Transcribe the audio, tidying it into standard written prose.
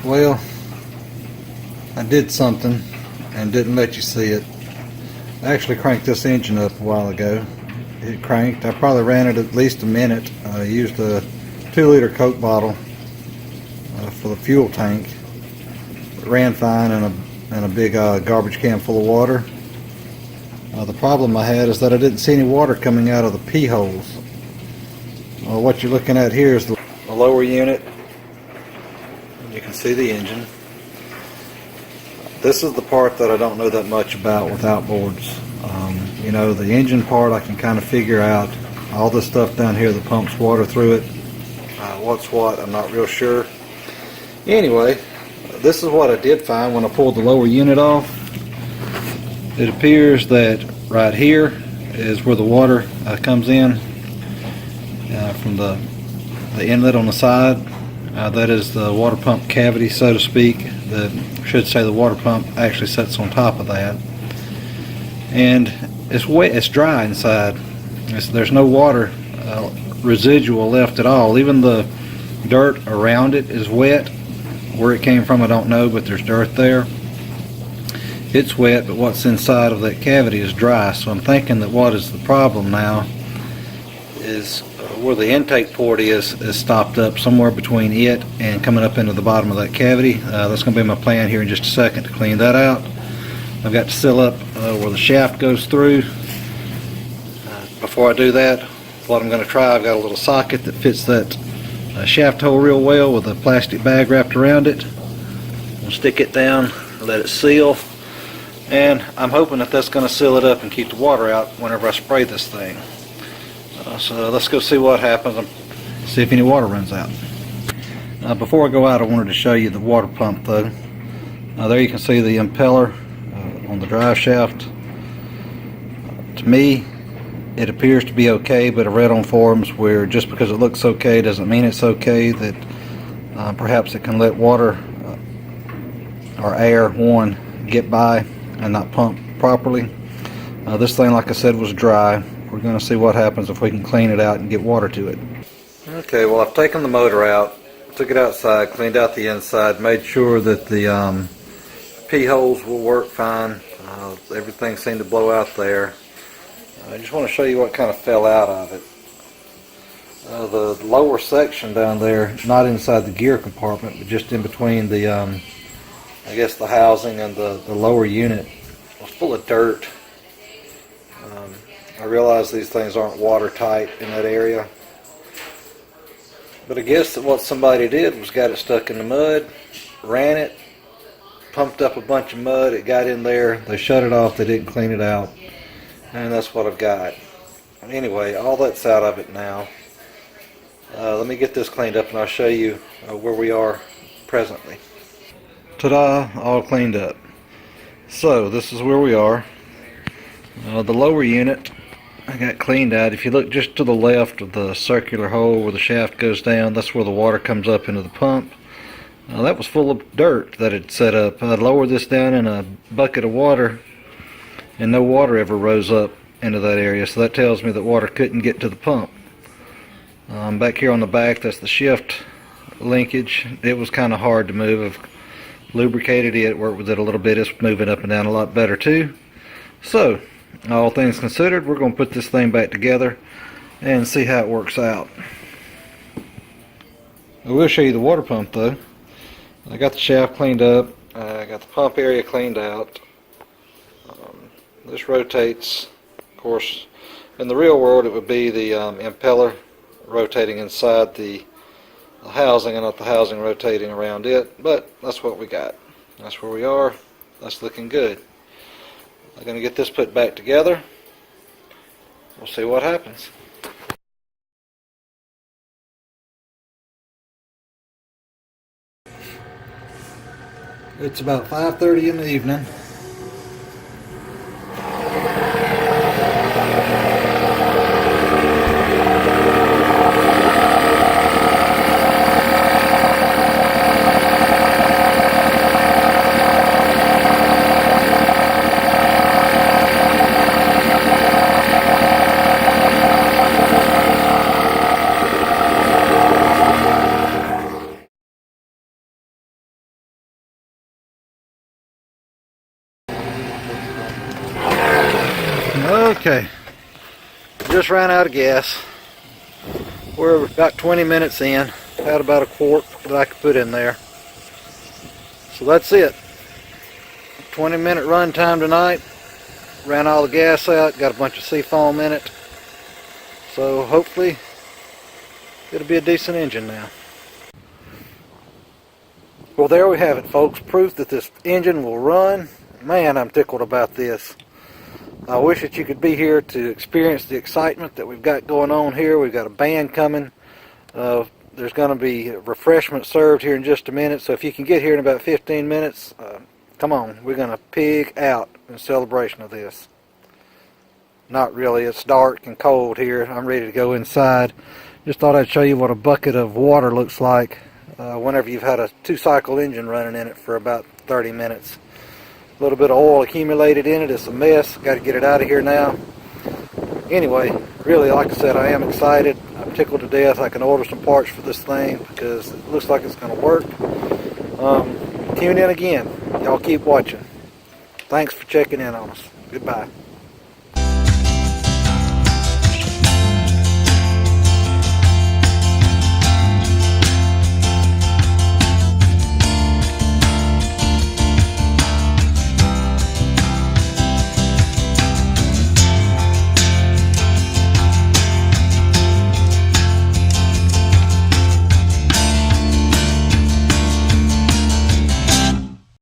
Well, I did something and didn't let you see it. I actually cranked this engine up a while ago. It cranked. I probably ran it at least a minute. I used a 2-liter Coke bottle for the fuel tank. It ran fine in a big garbage can full of water. The problem I had is that I didn't see any water coming out of the pee holes. What you're looking at here is the lower unit. You can see the engine. This is the part that I don't know that much about with outboards. You know, the engine part I can kind of figure out. All this stuff down here that pumps water through it, what's what, I'm not real sure. Anyway, this is what I did find when I pulled the lower unit off. It appears that right here is where the water comes in from the inlet on the side. That is the water pump cavity, so to speak. I should say the water pump actually sits on top of that. And it's wet, it's dry inside. There's no water residual left at all. Even the dirt around it is wet. Where it came from I don't know, but there's dirt there. It's wet, but what's inside of that cavity is dry. So I'm thinking that what is the problem now is where the intake port is stopped up somewhere between it and coming up into the bottom of that cavity. That's going to be my plan here in just a second to clean that out. I've got to seal up where the shaft goes through. Before I do that, what I'm going to try, I've got a little socket that fits that shaft hole real well with a plastic bag wrapped around it. I'll stick it down, let it seal, and I'm hoping that that's going to seal it up and keep the water out whenever I spray this thing. So let's go see what happens and see if any water runs out. Before I go out, I wanted to show you the water pump though. There you can see the impeller on the drive shaft. To me, it appears to be okay, but I read on forums where just because it looks okay doesn't mean it's okay, that perhaps it can let water or air, get by and not pump properly. This thing, like I said, was dry. We're going to see what happens if we can clean it out and get water to it. Okay, well, I've taken the motor out, took it outside, cleaned out the inside, made sure that the pee holes will work fine. Everything seemed to blow out there. I just want to show you what kind of fell out of it. The lower section down there, not inside the gear compartment, but just in between the, I guess the housing and the lower unit, was full of dirt. I realize these things aren't watertight in that area, but I guess that what somebody did was got it stuck in the mud, ran it, pumped up a bunch of mud, it got in there, they shut it off, they didn't clean it out, and that's what I've got. Anyway, all that's out of it now. Let me get this cleaned up and I'll show you where we are presently. Ta-da, all cleaned up. So this is where we are. The lower unit I got cleaned out. If you look just to the left of the circular hole where the shaft goes down, that's where the water comes up into the pump. That was full of dirt that had set up. I lowered this down in a bucket of water and no water ever rose up into that area, so that tells me that water couldn't get to the pump. Back here on the back, that's the shift linkage. It was kind of hard to move. I've lubricated it, worked with it a little bit. It's moving up and down a lot better too. So all things considered, we're going to put this thing back together and see how it works out. I will show you the water pump though. I got the shaft cleaned up, I got the pump area cleaned out. This rotates, of course, in the real world it would be the impeller rotating inside the housing and not the housing rotating around it, but that's what we got. That's where we are. That's looking good. I'm going to get this put back together. We'll see what happens. It's about 5:30 in the evening. Okay, just ran out of gas. We're about 20 minutes in. Had about a quart that I could put in there. So that's it. 20-minute run time tonight. Ran all the gas out. Got a bunch of sea foam in it. So hopefully it'll be a decent engine now. Well, there we have it, folks. Proof that this engine will run. Man, I'm tickled about this. I wish that you could be here to experience the excitement that we've got going on here. We've got a band coming. There's going to be refreshments served here in just a minute. So if you can get here in about 15 minutes, come on. We're going to pig out in celebration of this. Not really. It's dark and cold here. I'm ready to go inside. Just thought I'd show you what a bucket of water looks like whenever you've had a 2-cycle engine running in it for about 30 minutes. A little bit of oil accumulated in it. It's a mess. Got to get it out of here now. Anyway, really, like I said, I am excited. I'm tickled to death. I can order some parts for this thing because it looks like it's going to work. Tune in again. Y'all keep watching. Thanks for checking in on us. Goodbye.